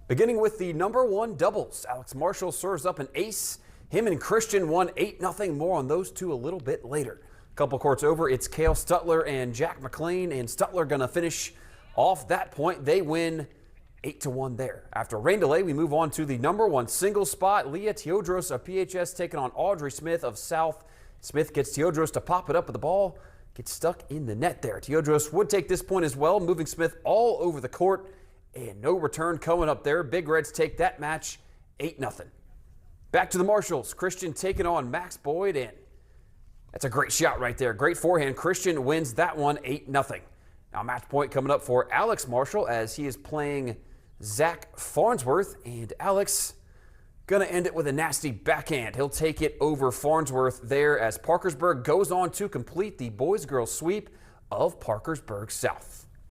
Beginning with the #1 doubles, Alex Marshall serves up an ace. Him and Christian won 8-0. More on those two a little bit later. A couple courts over, it's Cale Stutler and Jack McLean, and Stutler going to finish off that point. They win 8-1 there. After a rain delay, we move on to the #1 singles spot. Leah Teodros of PHS taking on Audrey Smith of South. Smith gets Teodros to pop it up, but the ball gets stuck in the net there. Teodros would take this point as well, moving Smith all over the court, and no return coming up there. Big Reds take that match 8-0. Back to the Marshalls. Christian taking on Max Boyd, and that's a great shot right there. Great forehand. Christian wins that one 8-0. Now match point coming up for Alex Marshall as he is playing Zach Farnsworth, and Alex gonna end it with a nasty backhand. He'll take it over Farnsworth there as Parkersburg goes on to complete the boys-girls sweep of Parkersburg South.